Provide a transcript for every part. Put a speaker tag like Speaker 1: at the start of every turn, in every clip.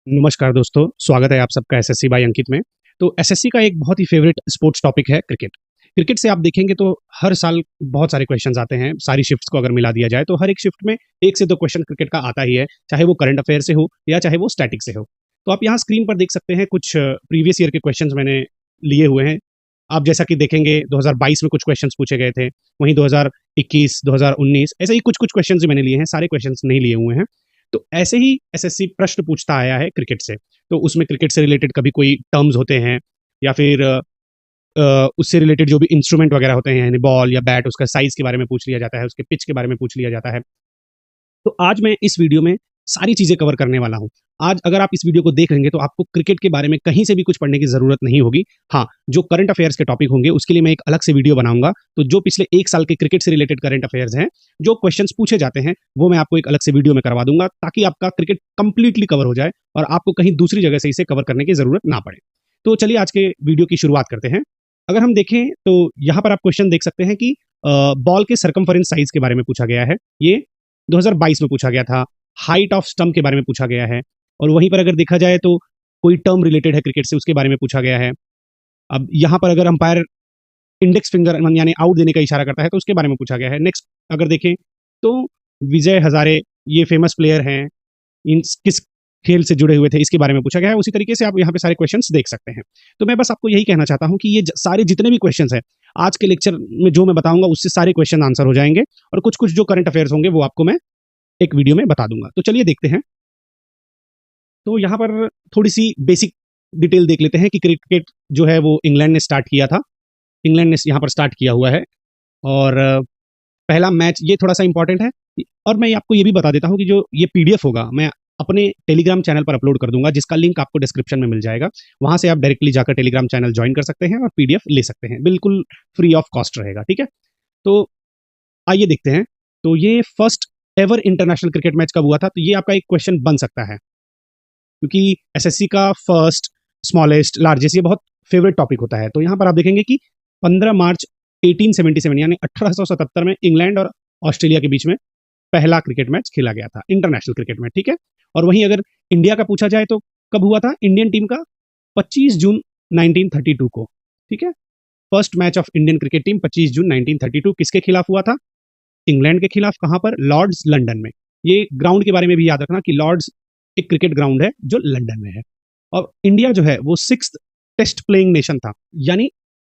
Speaker 1: नमस्कार दोस्तों, स्वागत है आप सबका एसएससी बाय अंकित में। तो एसएससी का एक बहुत ही फेवरेट स्पोर्ट्स टॉपिक है क्रिकेट। क्रिकेट से आप देखेंगे तो हर साल बहुत सारे क्वेश्चंस आते हैं, सारी शिफ्ट्स को अगर मिला दिया जाए तो हर एक शिफ्ट में 1 से 2 क्वेश्चन क्रिकेट का आता ही है, चाहे वो करंट अफेयर से हो या चाहे वो स्टैटिक से हो। तो आप यहाँ स्क्रीन पर देख सकते हैं कुछ प्रीवियस ईयर के क्वेश्चंस मैंने लिए हुए हैं। आप जैसा कि देखेंगे 2022 में कुछ क्वेश्चंस पूछे गए थे, वहीं 2021, 2019 ऐसे ही कुछ-कुछ क्वेश्चंस भी मैंने लिए हैं, सारे क्वेश्चंस नहीं लिए हुए हैं। तो ऐसे ही एसएससी प्रश्न पूछता आया है क्रिकेट से। तो उसमें क्रिकेट से रिलेटेड कभी कोई टर्म्स होते हैं या फिर उससे रिलेटेड जो भी इंस्ट्रूमेंट वगैरह होते हैं यानी बॉल या बैट उसका साइज़ के बारे में पूछ लिया जाता है, उसके पिच के बारे में पूछ लिया जाता है। तो आज मैं इस वीडियो में सारी चीज़ें कवर करने वाला हूँ। आज अगर आप इस वीडियो को देख लेंगे तो आपको क्रिकेट के बारे में कहीं से भी कुछ पढ़ने की ज़रूरत नहीं होगी। हाँ, जो करंट अफेयर्स के टॉपिक होंगे उसके लिए मैं एक अलग से वीडियो बनाऊँगा। तो जो पिछले 1 साल के क्रिकेट से रिलेटेड करंट अफेयर्स हैं, जो क्वेश्चंस पूछे जाते हैं, वो मैं आपको एक अलग से वीडियो में करवा दूँगा ताकि आपका क्रिकेट कंप्लीटली कवर हो जाए और आपको कहीं दूसरी जगह से इसे कवर करने की ज़रूरत ना पड़े। तो चलिए आज के वीडियो की शुरुआत करते हैं। अगर हम देखें तो यहाँ पर आप क्वेश्चन देख सकते हैं कि बॉल के सर्कमफेरेंस साइज़ के बारे में पूछा गया है। ये 2022 में पूछा गया था। हाइट ऑफ स्टंप के बारे में पूछा गया है और वहीं पर अगर देखा जाए तो कोई टर्म रिलेटेड है क्रिकेट से उसके बारे में पूछा गया है। अब यहाँ पर अगर अंपायर इंडेक्स फिंगर यानी आउट देने का इशारा करता है तो उसके बारे में पूछा गया है। नेक्स्ट अगर देखें तो विजय हजारे ये फेमस प्लेयर हैं, इन किस खेल से जुड़े हुए थे इसके बारे में पूछा गया है। उसी तरीके से आप यहाँ पे सारे क्वेश्चंस देख सकते हैं। तो मैं बस आपको यही कहना चाहता हूँ कि ये सारे जितने भी क्वेश्चंस हैं आज के लेक्चर में जो मैं बताऊंगा उससे सारे क्वेश्चन आंसर हो जाएंगे और कुछ कुछ जो करंट अफेयर्स होंगे वो आपको मैं एक वीडियो में बता दूंगा। तो चलिए देखते हैं। तो यहाँ पर थोड़ी-सी बेसिक डिटेल देख लेते हैं कि क्रिकेट जो है वो इंग्लैंड ने स्टार्ट किया था। इंग्लैंड ने यहाँ पर स्टार्ट किया हुआ है और पहला मैच ये थोड़ा-सा इम्पोर्टेंट है और मैं आपको ये भी बता देता हूँ कि जो ये पीडीएफ होगा मैं अपने टेलीग्राम चैनल पर अपलोड कर दूँगा जिसका लिंक आपको डिस्क्रिप्शन में मिल जाएगा। वहाँ से आप डायरेक्टली जाकर टेलीग्राम चैनल जॉइन कर सकते हैं और पीडीएफ ले सकते हैं। बिल्कुल फ्री ऑफ कॉस्ट रहेगा, ठीक है? तो आइए देखते हैं। तो ये first ever international cricket match कब हुआ था? तो ये आपका एक क्वेश्चन बन सकता है। क्योंकि एसएससी का फर्स्ट, स्मॉलेस्ट, लार्जेस्ट ये बहुत फेवरेट टॉपिक होता है। तो यहाँ पर आप देखेंगे कि 15 मार्च 1877 यानी 1877 में इंग्लैंड और ऑस्ट्रेलिया के बीच में पहला क्रिकेट मैच खेला गया था, इंटरनेशनल क्रिकेट में, ठीक है? और वहीं अगर इंडिया का पूछा जाए तो कब हुआ था? इंडियन टीम का 25 जून 1932 को, ठीक है? First match of Indian cricket team 25 जून 1932 किसके खिलाफ हुआ था? इंग्लैंड के खिलाफ। कहाँ पर? लॉर्ड्स लंदन में। ये ग्राउंड के बारे में भी याद रखना कि लॉर्ड्स एक क्रिकेट ग्राउंड है जो लंदन में है। और इंडिया जो है वो 6th टेस्ट प्लेइंग नेशन था, यानी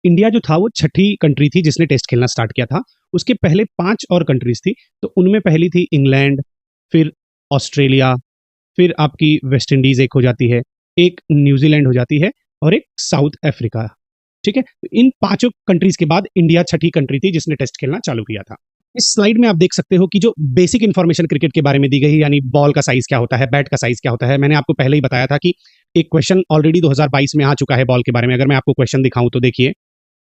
Speaker 1: इंडिया जो था वो छठी कंट्री थी जिसने टेस्ट खेलना स्टार्ट किया था। उसके पहले 5 और कंट्रीज थी, तो उनमें पहली थी इंग्लैंड, फिर ऑस्ट्रेलिया, फिर आपकी वेस्ट इंडीज एक हो जाती है, एक न्यूजीलैंड हो जाती है और एक साउथ अफ्रीका, ठीक है? तो इन पांचों कंट्रीज के बाद इंडिया छठी कंट्री थी जिसने टेस्ट खेलना चालू किया था। इस स्लाइड में आप देख सकते हो कि जो बेसिक इन्फॉर्मेशन क्रिकेट के बारे में दी गई यानी बॉल का साइज क्या होता है, बैट का साइज क्या होता है। मैंने आपको पहले ही बताया था कि एक क्वेश्चन ऑलरेडी 2022 में आ चुका है बॉल के बारे में। अगर मैं आपको क्वेश्चन दिखाऊं तो देखिए,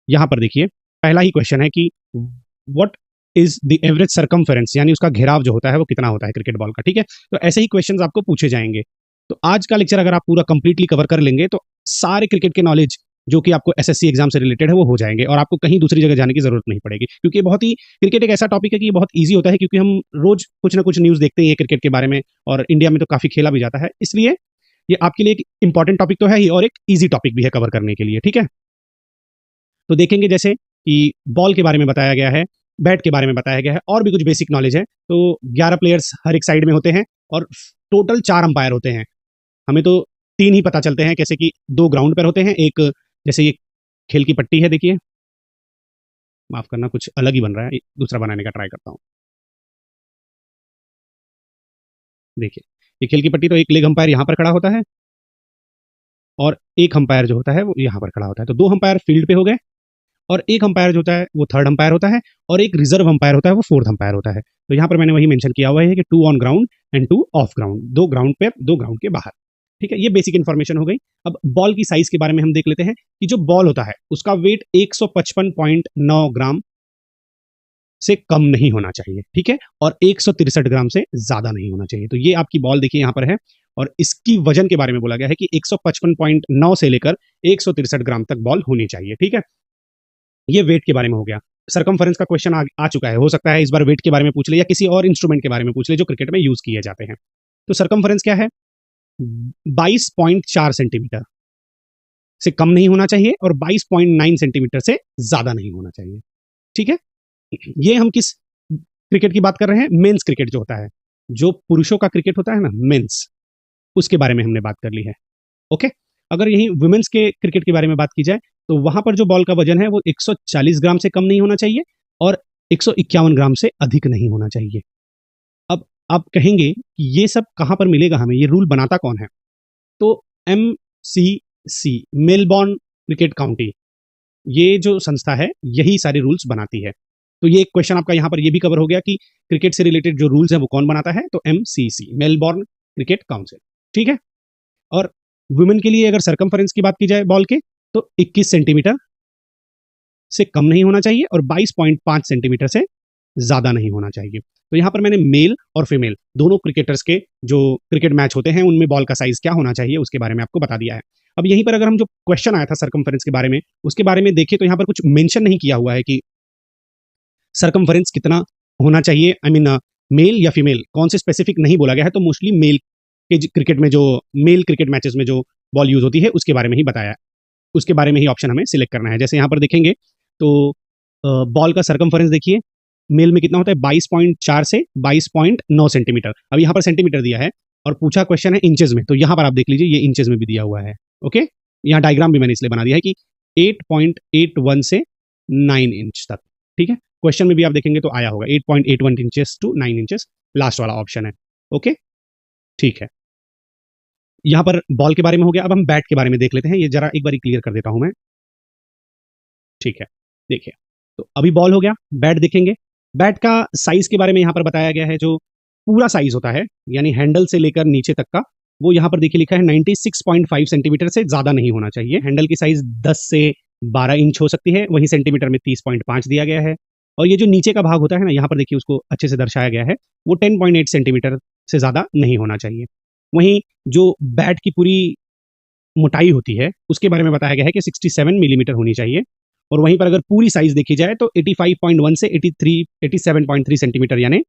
Speaker 1: यहाँ पर देखिए, पहला ही क्वेश्चन है कि what is the average circumference यानी उसका घेराव जो होता है वो कितना होता है क्रिकेट बॉल का, ठीक है? तो ऐसे ही क्वेश्चन आपको पूछे जाएंगे। तो आज का लेक्चर अगर आप पूरा कंप्लीटली कवर कर लेंगे तो सारे क्रिकेट के नॉलेज जो कि आपको एसएससी एग्जाम से रिलेटेड है वो हो जाएंगे और आपको कहीं दूसरी जगह जाने की जरूरत नहीं पड़ेगी, क्योंकि ये बहुत ही क्रिकेट एक ऐसा टॉपिक है कि ये बहुत ईजी होता है, क्योंकि हम रोज कुछ ना कुछ न्यूज़ देखते हैं क्रिकेट के बारे में और इंडिया में तो काफी खेला भी जाता है। इसलिए ये आपके लिए एक इंपॉर्टेंट टॉपिक तो है ही और एक ईजी टॉपिक भी है कवर करने के लिए, ठीक है? तो देखेंगे जैसे कि बॉल के बारे में बताया गया है, बैट के बारे में बताया गया है और भी कुछ बेसिक नॉलेज है। तो 11 प्लेयर्स हर एक साइड में होते हैं और टोटल 4 अंपायर होते हैं। हमें तो 3 ही पता चलते हैं, जैसे कि 2 ग्राउंड पर होते हैं, एक जैसे ये खेल की पट्टी है देखिए, माफ करना कुछ अलग ही बन रहा है, दूसरा बनाने का ट्राई करता हूँ। देखिए, ये खेल की पट्टी तो एक लेग अंपायर यहाँ पर खड़ा होता है और एक अंपायर जो होता है वो यहाँ पर खड़ा होता है। तो 2 अंपायर फील्ड पे हो गए और एक अंपायर जो होता है वो थर्ड अंपायर होता है और एक रिजर्व अंपायर होता है वो फोर्थ अंपायर होता है। तो यहाँ पर मैंने वही मेंशन किया हुआ है कि 2 on ground and 2 of ground, 2 ground पे 2 ग्राउंड के बाहर, ठीक है? ये बेसिक इन्फॉर्मेशन हो गई। अब बॉल की साइज के बारे में हम देख लेते हैं कि जो बॉल होता है उसका वेट 155.9 ग्राम से कम नहीं होना चाहिए, ठीक है? और 163 ग्राम से ज्यादा नहीं होना चाहिए। तो ये आपकी बॉल देखिए यहाँ पर है और इसकी वजन के बारे में बोला गया है कि 155.9 से लेकर 163 ग्राम तक बॉल होनी चाहिए, ठीक है? ये वेट के बारे में हो गया। सरकमफेरेंस का क्वेश्चन आ चुका है, हो सकता है इस बार वेट के बारे में पूछ ले या किसी और इंस्ट्रूमेंट के बारे में पूछ ले जो क्रिकेट में यूज किए जाते हैं। तो सरकमफेरेंस क्या है? 22.4 सेंटीमीटर से कम नहीं होना चाहिए और 22.9 सेंटीमीटर से ज्यादा नहीं होना चाहिए। ठीक है, ये हम किस क्रिकेट की बात कर रहे हैं? मेंस क्रिकेट जो होता है, जो पुरुषों का क्रिकेट होता है ना, मेंस, उसके बारे में हमने बात कर ली है। ओके, अगर यही वुमेन्स के क्रिकेट के बारे में बात की जाए तो वहां पर जो बॉल का वजन है वो 140 ग्राम से कम नहीं होना चाहिए और 151 ग्राम से अधिक नहीं होना चाहिए। अब आप कहेंगे कि ये सब कहां पर मिलेगा हमें, ये रूल बनाता कौन है? तो MCC, मेलबॉर्न क्रिकेट काउंटी, ये जो संस्था है यही सारे रूल्स बनाती है। तो ये एक क्वेश्चन आपका यहाँ पर ये भी कवर हो गया कि क्रिकेट से रिलेटेड जो रूल्स हैं वो कौन बनाता है? तो MCC, मेलबॉर्न क्रिकेट काउंसिल। ठीक है, और वुमेन के लिए अगर सरकमफेरेंस की बात की जाए बॉल के, तो 21 सेंटीमीटर से कम नहीं होना चाहिए और 22.5 सेंटीमीटर से ज्यादा नहीं होना चाहिए। तो यहाँ पर मैंने मेल और फीमेल दोनों क्रिकेटर्स के जो क्रिकेट मैच होते हैं उनमें बॉल का साइज क्या होना चाहिए उसके बारे में आपको बता दिया है। अब यहीं पर अगर हम जो क्वेश्चन आया था सरकमफेरेंस के बारे में, उसके बारे में देखें तो यहाँ पर कुछ मेंशन नहीं किया हुआ है कि सरकमफेरेंस कितना होना चाहिए, आई मीन मेल या फीमेल, कौन से स्पेसिफिक नहीं बोला गया है। तो मोस्टली मेल के क्रिकेट में, जो मेल क्रिकेट मैचेस में जो बॉल यूज होती है उसके बारे में ही बताया है, उसके बारे में ही ऑप्शन हमें सिलेक्ट करना है। जैसे यहाँ पर देखेंगे तो बॉल का सरकमफेरेंस देखिए, मेल में कितना होता है? 22.4 से 22.9 सेंटीमीटर। अब यहाँ पर सेंटीमीटर दिया है और पूछा क्वेश्चन है इंचेस में, तो यहाँ पर आप देख लीजिए ये इंचेस में भी दिया हुआ है। ओके, यहाँ डायग्राम भी मैंने इसलिए बना दिया है कि 8.81 से 9 इंच तक। ठीक है, क्वेश्चन में भी आप देखेंगे तो आया होगा 8.81 इंचेस टू 9 इंचेस, लास्ट वाला ऑप्शन है। ओके, ठीक है, यहाँ पर बॉल के बारे में हो गया। अब हम बैट के बारे में देख लेते हैं, ये जरा एक बार क्लियर कर देता हूं मैं। ठीक है, देखिए, तो अभी बॉल हो गया, बैट देखेंगे। बैट का साइज के बारे में यहाँ पर बताया गया है, जो पूरा साइज होता है यानी हैंडल से लेकर नीचे तक का, वो यहाँ पर देखिए लिखा है 96.5 सेंटीमीटर से ज्यादा नहीं होना चाहिए। हैंडल की साइज 10 से 12 इंच हो सकती है, वहीं सेंटीमीटर में 30.5 दिया गया है। और ये जो नीचे का भाग होता है ना, यहाँ पर देखिए उसको अच्छे से दर्शाया गया है, वो 10.8 सेंटीमीटर से ज्यादा नहीं होना चाहिए। वहीं जो बैट की पूरी मोटाई होती है उसके बारे में बताया गया है कि 67 मिलीमीटर होनी चाहिए। और वहीं पर अगर पूरी साइज देखी जाए तो 85.1 से 87.3 सेंटीमीटर यानी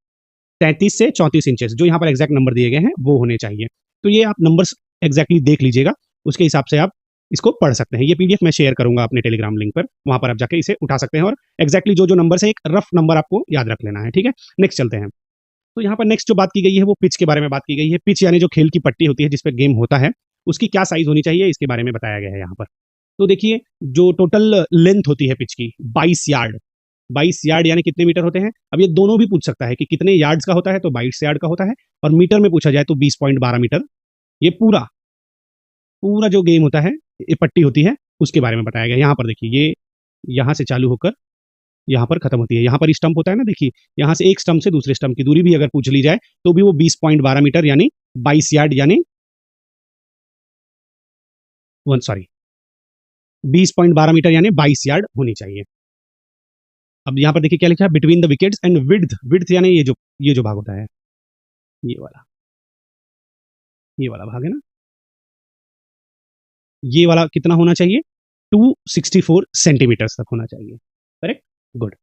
Speaker 1: 33 से 34 इंचेस, जो यहाँ पर एग्जैक्ट नंबर दिए गए हैं वो होने चाहिए। तो ये आप नंबर्स एग्जैक्टली देख लीजिएगा, उसके हिसाब से आप इसको पढ़ सकते हैं। ये पीडीएफ मैं शेयर करूंगा अपने टेलीग्राम लिंक पर, वहां पर आप जाके इसे उठा सकते हैं और एग्जैक्टली जो जो नंबर है एक रफ नंबर आपको याद रख लेना है। ठीक है, नेक्स्ट चलते हैं। तो यहाँ पर नेक्स्ट जो बात की गई है वो पिच के बारे में बात की गई है। पिच यानी जो खेल की पट्टी होती है जिसपे गेम होता है, उसकी क्या साइज होनी चाहिए इसके बारे में बताया गया है यहाँ पर। तो देखिए, जो टोटल लेंथ होती है पिच की 22 यार्ड, 22 यार्ड यानी कितने मीटर होते हैं? अब ये दोनों भी पूछ सकता है कि कितने यार्ड्स का होता है, तो 22 यार्ड का होता है, और मीटर में पूछा जाए तो 20.12 मीटर। ये पूरा पूरा जो गेम होता है, ये पट्टी होती है, उसके बारे में बताया गया। यहाँ पर देखिए, ये यहाँ से चालू होकर यहाँ पर खत्म होती है। यहाँ पर स्टंप होता है ना, देखिए यहाँ से एक स्टंप से दूसरे स्टंप की दूरी भी अगर पूछ ली जाए तो भी वो 20.12 मीटर यानी 22 यार्ड यानी 20.12 मीटर यानी 22 यार्ड होनी चाहिए। अब यहाँ पर देखिए क्या लिखा है, between the wickets and width. Width यानी ये जो भाग होता है, ये वाला ये वाला भाग है ना, ये वाला कितना होना चाहिए? 264 सेंटीमीटर तक होना चाहिए। Correct, good.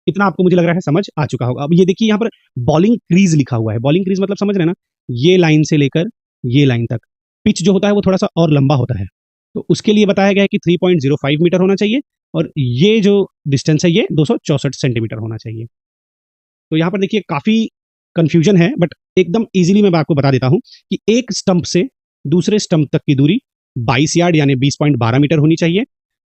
Speaker 1: इतना आपको मुझे लग रहा है समझ आ चुका होगा। अब ये देखिए यहाँ पर बॉलिंग क्रीज लिखा हुआ है। बॉलिंग क्रीज मतलब समझ रहे हैं ना, ये लाइन से लेकर ये लाइन तक पिच जो होता है वो थोड़ा सा और लंबा होता है, तो उसके लिए बताया गया है कि 3.05 मीटर होना चाहिए और ये जो डिस्टेंस है ये 264 सेंटीमीटर होना चाहिए। तो यहाँ पर देखिए काफी कंफ्यूजन है, बट एकदम इजीली मैं आपको बता देता हूं कि एक स्टंप से दूसरे स्टंप तक की दूरी 22 यार्ड यानी 20.12 मीटर होनी चाहिए।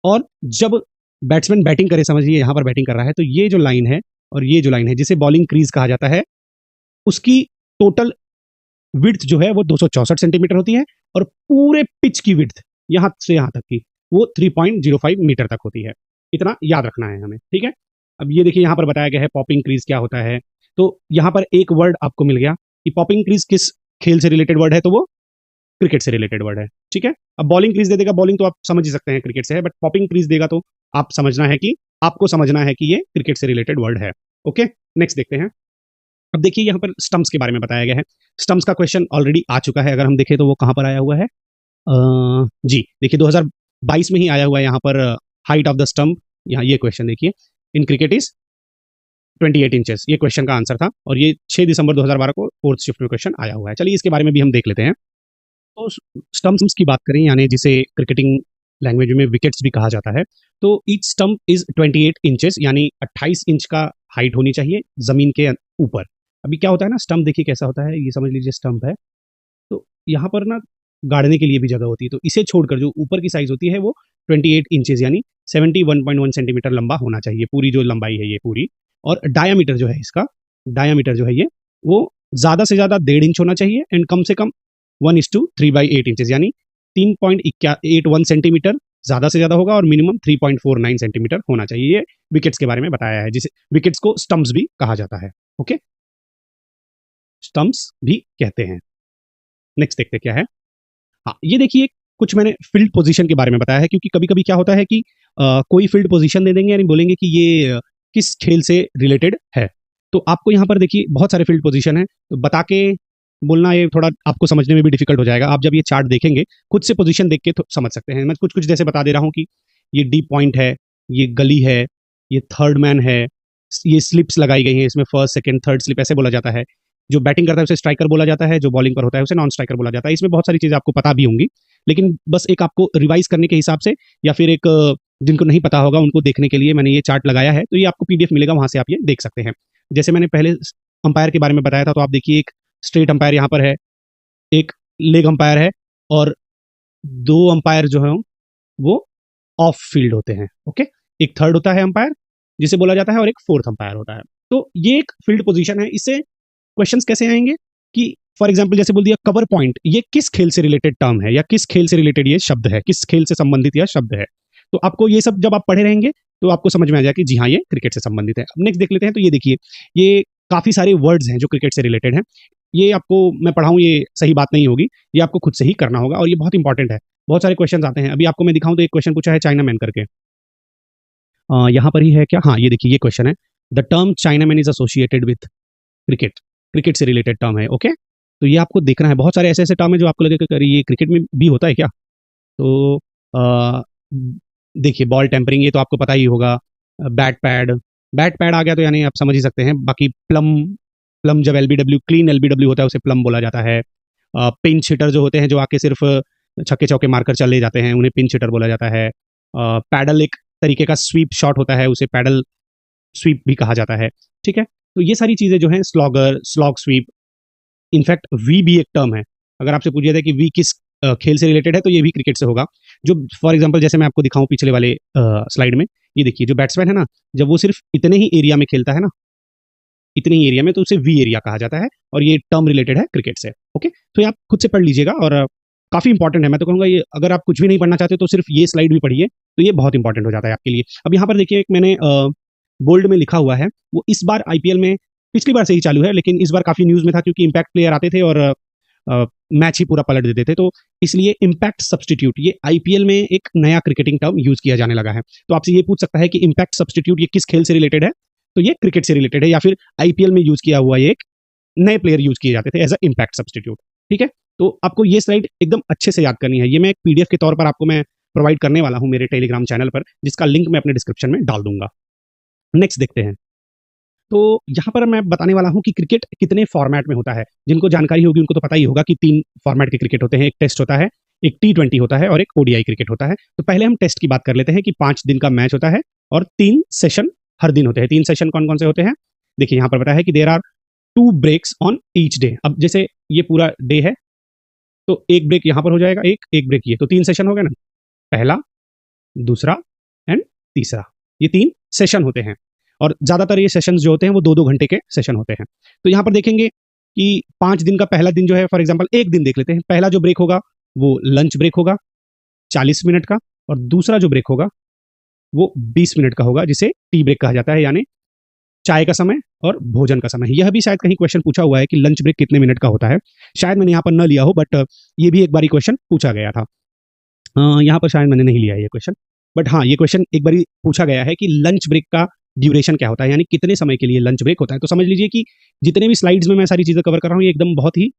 Speaker 1: और जब बैट्समैन बैटिंग करे, समझिए यहाँ पर बैटिंग कर रहा है, तो ये जो लाइन है और ये जो लाइन है जिसे बॉलिंग क्रीज कहा जाता है, उसकी टोटल विड्थ जो है वो 264 सेंटीमीटर होती है और पूरे पिच की विड्थ यहां से यहां तक की वो 3.05 मीटर तक होती है। इतना याद रखना है हमें, ठीक है। अब ये देखिए यहाँ पर बताया गया है पॉपिंग क्रीज क्या होता है। तो यहाँ पर एक वर्ड आपको मिल गया कि पॉपिंग क्रीज किस खेल से रिलेटेड वर्ड है, तो वो क्रिकेट से रिलेटेड वर्ड है, ठीक है। अब बॉलिंग क्रीज दे देगा, बॉलिंग तो आप समझ ही सकते हैं क्रिकेट से है, बट पॉपिंग क्रीज देगा तो आप समझना है कि आपको समझना है कि ये क्रिकेट से रिलेटेड वर्ड है। ओके, नेक्स्ट देखते हैं। अब देखिए यहाँ पर स्टंप्स के बारे में बताया गया है। स्टंप्स का क्वेश्चन ऑलरेडी आ चुका है, अगर हम देखें तो वो कहाँ पर आया हुआ है, जी देखिए 2022 में ही आया हुआ है यहाँ पर। हाइट ऑफ द स्टंप, यहाँ ये क्वेश्चन देखिए, इन क्रिकेट इज 28 इंचेस, ये क्वेश्चन का आंसर था और ये 6 दिसंबर 2012 को फोर्थ शिफ्ट में क्वेश्चन आया हुआ है। चलिए इसके बारे में भी हम देख लेते हैं। तो स्टंप्स की बात करें यानी जिसे क्रिकेटिंग लैंग्वेज में विकेट्स भी कहा जाता है, तो ईच स्टंप इज 28 इंचेस यानी 28 इंच का हाइट होनी चाहिए जमीन के ऊपर। अभी क्या होता है ना, स्टंप देखिए कैसा होता है, ये समझ लीजिए स्टंप है, तो यहाँ पर ना गाड़ने के लिए भी जगह होती है, तो इसे छोड़कर जो ऊपर की साइज होती है वो 28 इंचेस यानी 71.1 सेंटीमीटर लंबा होना चाहिए, पूरी जो लंबाई है ये पूरी। और डायामीटर जो है इसका, डायामीटर जो है ये, वो ज़्यादा से ज़्यादा 1.5 इंच होना चाहिए एंड कम से कम 1:3/8 इंचेस यानी 3.81 सेंटीमीटर ज़्यादा से ज़्यादा होगा और मिनिमम 3.49 सेंटीमीटर होना चाहिए। ये विकेट्स के बारे में बताया है, जिसे विकेट्स को स्टंप्स भी कहा जाता है। ओके, स्टंप्स भी कहते हैं। नेक्स्ट देखते क्या है। हाँ, ये देखिए कुछ मैंने फील्ड पोजीशन के बारे में बताया है, क्योंकि कभी-कभी क्या होता है कि कोई फील्ड पोजीशन दे देंगे यानी बोलेंगे कि ये किस खेल से रिलेटेड है। तो आपको यहाँ पर देखिए बहुत सारे फील्ड पोजीशन हैं, तो बता के बोलना ये थोड़ा आपको समझने में भी डिफिकल्ट हो जाएगा। आप जब ये चार्ट देखेंगे, खुद से पोजीशन देख के तो समझ सकते हैं। मैं कुछ-कुछ जैसे बता दे रहा हूँ कि ये डीप पॉइंट है, ये गली है, ये थर्ड मैन है, ये स्लिप्स लगाई गई हैं, इसमें फर्स्ट, सेकंड, थर्ड स्लिप ऐसे बोला जाता है। जो बैटिंग करता है उसे स्ट्राइकर बोला जाता है, जो बॉलिंग पर होता है उसे नॉन स्ट्राइकर बोला जाता है। इसमें बहुत सारी चीज़ें आपको पता भी होंगी, लेकिन बस एक आपको रिवाइज़ करने के हिसाब से या फिर एक जिनको नहीं पता होगा उनको देखने के लिए मैंने ये चार्ट लगाया है, तो ये आपको पीडीएफ मिलेगा, वहाँ से आप ये देख सकते हैं। जैसे मैंने पहले अंपायर के बारे में बताया था, तो आप देखिए एक स्ट्रेट अंपायर यहाँ पर है, एक लेग अंपायर है और 2 अंपायर जो हैं वो ऑफ फील्ड होते हैं। ओके, एक थर्ड होता है अंपायर जिसे बोला जाता है और एक फोर्थ अंपायर होता है। तो ये एक फील्ड पोजीशन है। इससे क्वेश्चंस कैसे आएंगे कि फॉर एग्जांपल जैसे बोल दिया कवर पॉइंट, ये किस खेल से रिलेटेड टर्म है या किस खेल से रिलेटेड ये शब्द है, किस खेल से संबंधित यह शब्द है। तो आपको ये सब जब आप पढ़े रहेंगे तो आपको समझ में आ जाएगा कि जी हाँ ये क्रिकेट से संबंधित है। अब नेक्स्ट देख लेते हैं। तो ये देखिए, ये काफ़ी सारे वर्ड्स हैं जो क्रिकेट से रिलेटेड हैं। ये आपको मैं पढ़ाऊँ ये सही बात नहीं होगी, ये आपको खुद से ही करना होगा और ये बहुत इंपॉर्टेंट है। बहुत सारे क्वेश्चन आते हैं। अभी आपको मैं दिखाऊँ तो एक क्वेश्चन पूछा है चाइना मैन करके। यहाँ पर ही है क्या? हाँ, ये देखिए ये क्वेश्चन है। The term China man is associated with cricket. Cricket से रिलेटेड टर्म है। ओके, तो ये आपको देखना है। बहुत सारे ऐसे-ऐसे टर्म है जो आपको लगेगा कि अरे ये क्रिकेट में भी होता है क्या? तो देखिए बॉल टेम्परिंग ये तो आपको पता ही होगा। बैट पैड, बैट पैड आ गया तो यानी आप समझ ही सकते हैं। बाकी प्लम, प्लम जब एलबीडब्ल्यू क्लीन एलबीडब्ल्यू होता है उसे प्लम बोला जाता है। पिंच हिटर जो होते हैं जो आके सिर्फ छक्के-चौके मारकर चले जाते हैं उन्हें पिंच हिटर बोला जाता है। पैडल एक तरीके का स्वीप शॉट होता है, उसे पैडल स्वीप भी कहा जाता है। ठीक है? तो ये सारी चीज़ें जो हैं slogger, slog sweep, in fact we भी एक टर्म है। अगर आपसे पूछा जाए कि वी किस खेल से रिलेटेड है तो ये भी क्रिकेट से होगा। जो फॉर एग्जांपल जैसे मैं आपको दिखाऊँ पिछले वाले स्लाइड में, ये देखिए जो बैट्समैन है ना, जब वो सिर्फ इतने ही एरिया में खेलता है ना, इतने ही एरिया में, तो उसे वी एरिया कहा जाता है और ये टर्म रिलेटेड है क्रिकेट से। ओके, तो ये आप खुद से पढ़ लीजिएगा और काफ़ी इंपॉर्टेंट है। मैं तो कहूँगा ये अगर आप कुछ भी नहीं पढ़ना चाहते तो सिर्फ ये स्लाइड भी पढ़िए, तो ये बहुत इंपॉर्टेंट हो जाता है आपके लिए। अब यहाँ पर देखिए एक मैंने बोल्ड में लिखा हुआ है, वो इस बार आईपीएल में पिछली बार से ही चालू है, लेकिन इस बार काफ़ी न्यूज़ में था क्योंकि इम्पैक्ट प्लेयर आते थे और मैच ही पूरा पलट देते थे। तो इसलिए इम्पैक्ट सब्स्टिट्यूट ये आईपीएल में एक नया क्रिकेटिंग टर्म यूज़ किया जाने लगा है। तो आपसे ये पूछ सकता है कि इम्पैक्ट सब्स्टिट्यूट ये किस खेल से रिलेटेड है? तो ये क्रिकेट से रिलेटेड है या फिर आईपीएल में यूज़ किया हुआ ये एक नए प्लेयर यूज़ किए जाते थे एज़ अ इम्पैक्ट सब्स्टिट्यूट। ठीक है? तो आपको ये स्लाइड एकदम अच्छे से याद करनी है। ये मैं एक पीडीएफ के तौर पर आपको मैं प्रोवाइड करने वाला हूँ मेरे टेलीग्राम चैनल पर, जिसका लिंक मैं अपने डिस्क्रिप्शन में डाल दूँगा। नेक्स्ट देखते हैं। तो यहाँ पर मैं बताने वाला हूँ कि क्रिकेट कितने फॉर्मेट में होता है। जिनको जानकारी होगी उनको तो पता ही होगा कि 3 फॉर्मेट के क्रिकेट होते हैं। एक टेस्ट होता है, एक टी20 होता है और एक ओडीआई क्रिकेट होता है। तो पहले हम टेस्ट की बात कर लेते हैं कि 5 दिन का मैच होता है और 3 सेशन हर दिन होते हैं। 3 सेशन कौन-कौन से होते हैं? देखिए यहाँ पर बताया है कि there are 2 breaks on each day. अब जैसे ये पूरा डे है, तो 1 ब्रेक यहाँ पर हो जाएगा, एक ब्रेक ये, तो 3 सेशन हो गए ना। पहला, दूसरा एंड तीसरा, ये 3 सेशन होते हैं और ज़्यादातर ये सेशंस जो होते हैं वो 2-2 घंटे के सेशन होते हैं। तो यहाँ पर देखेंगे कि 5 दिन का पहला दिन जो है, फॉर एग्जांपल एक दिन देख लेते हैं। पहला जो ब्रेक होगा वो लंच ब्रेक होगा 40 मिनट का और दूसरा जो ब्रेक होगा वो 20 मिनट का होगा, जिसे टी ब्रेक कहा जाता है, यानी चाय का समय और भोजन का समय। यह भी शायद कहीं क्वेश्चन पूछा हुआ है कि लंच ब्रेक कितने मिनट का होता है। शायद मैंने यहाँ पर न लिया हो, बट ये भी एक बारी क्वेश्चन पूछा गया था। यहाँ पर शायद मैंने नहीं लिया है ये क्वेश्चन, बट हाँ ये क्वेश्चन एक बारी पूछा गया है कि लंच ब्रेक का ड्यूरेशन क्या होता है, यानी कितने समय के लिए लंच ब्रेक होता है। तो समझ लीजिए कि जितने भी स्लाइड्स में मैं सारी चीज़ें कवर कर रहा हूँ ये एकदम बहुत ही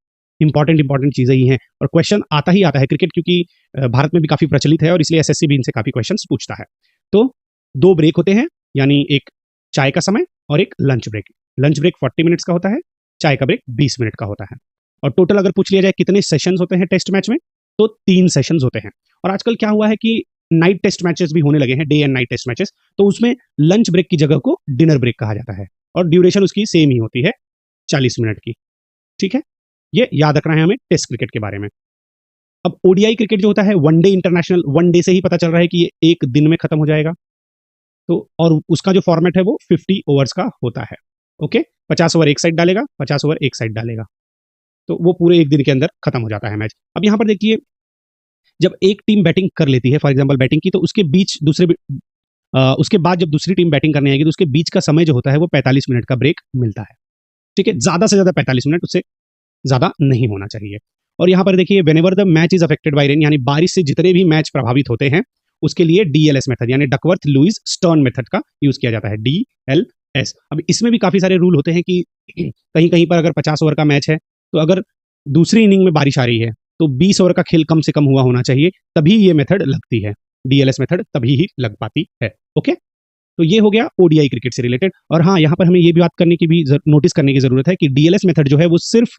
Speaker 1: इंपॉर्टेंट चीज़ें ही हैं और क्वेश्चन आता ही आता है क्रिकेट, क्योंकि भारत में भी काफ़ी प्रचलित है और इसलिए एसएससी भी इनसे काफ़ी क्वेश्चन पूछता है। तो 2 ब्रेक होते हैं, यानी एक चाय का समय और एक lunch break. Lunch break 40 minutes का होता है, चाय का ब्रेक 20 मिनट का होता है। और टोटल अगर पूछ लिया जाए कितने सेशंस होते हैं टेस्ट मैच में, तो 3 सेशंस होते हैं। और आजकल क्या हुआ है कि नाइट टेस्ट मैचेस भी होने लगे हैं, day and night test matches, तो उसमें लंच ब्रेक की जगह को डिनर ब्रेक कहा जाता है और ड्यूरेशन उसकी सेम ही होती है, 40 मिनट की। ठीक है, ये याद रखना है हमें टेस्ट क्रिकेट के बारे में। अब ओडीआई क्रिकेट जो होता है, वनडे इंटरनेशनल, वन डे से ही पता चल रहा है कि ये एक दिन में खत्म हो जाएगा। तो और उसका जो फॉर्मेट है वो 50 ओवर्स का होता है। ओके, 50 ओवर एक साइड डालेगा, 50 ओवर एक साइड डालेगा, तो वो पूरे एक दिन के अंदर खत्म हो जाता है मैच। अब यहाँ पर देखिए, जब एक टीम बैटिंग कर लेती है, फॉर एग्जाम्पल बैटिंग की, तो उसके बीच उसके बाद जब दूसरी टीम बैटिंग करने आएगी तो उसके बीच का समय जो होता है वो 45 मिनट का ब्रेक मिलता है। ठीक है, ज्यादा से ज्यादा 45 मिनट, उससे ज्यादा नहीं होना चाहिए। और यहाँ पर देखिए, whenever the match is affected by rain, यानी बारिश से जितने भी मैच प्रभावित होते हैं उसके लिए डीएलएस मेथड यानी डकवर्थ लुईस स्टर्न मेथड का यूज किया जाता है, डीएलएस। अब इसमें भी काफी सारे रूल होते हैं कि कहीं कहीं पर अगर 50 ओवर का मैच है तो अगर दूसरी इनिंग में बारिश आ रही है तो 20 ओवर का खेल कम से कम हुआ होना चाहिए, तभी ये मेथड लगती है, डीएलएस मेथड तभी ही लग पाती है। ओके, तो ये हो गया ओडीआई क्रिकेट से रिलेटेड। और हाँ, यहाँ पर हमें ये भी बात करने की भी नोटिस करने की जरूरत है कि डीएलएस मेथड जो है वो सिर्फ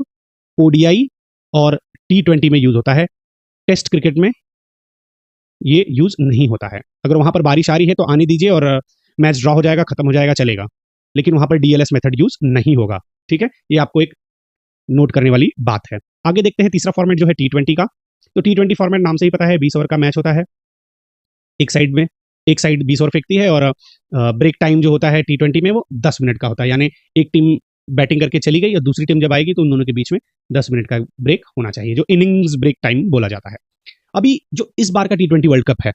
Speaker 1: ओडीआई और T20 में यूज होता है, टेस्ट क्रिकेट में ये यूज नहीं होता है। अगर वहां पर बारिश आ रही है तो आने दीजिए और मैच ड्रॉ हो जाएगा, खत्म हो जाएगा, चलेगा, लेकिन वहां पर डीएलएस मेथड यूज नहीं होगा। ठीक है, ये आपको एक नोट करने वाली बात है। आगे देखते हैं तीसरा फॉर्मेट जो है T20 का। तो T20 फॉर्मेट नाम से ही पता है, 20 ओवर का मैच होता है। एक साइड 20 ओवर फेंकती है और ब्रेक टाइम जो होता है T20 में वो 10 मिनट का होता है, यानी एक टीम बैटिंग करके चली गई और दूसरी टीम जब आएगी तो उन दोनों के बीच में 10 मिनट का ब्रेक होना चाहिए, जो इनिंग्स ब्रेक टाइम बोला जाता है। अभी जो इस बार का T20 वर्ल्ड कप है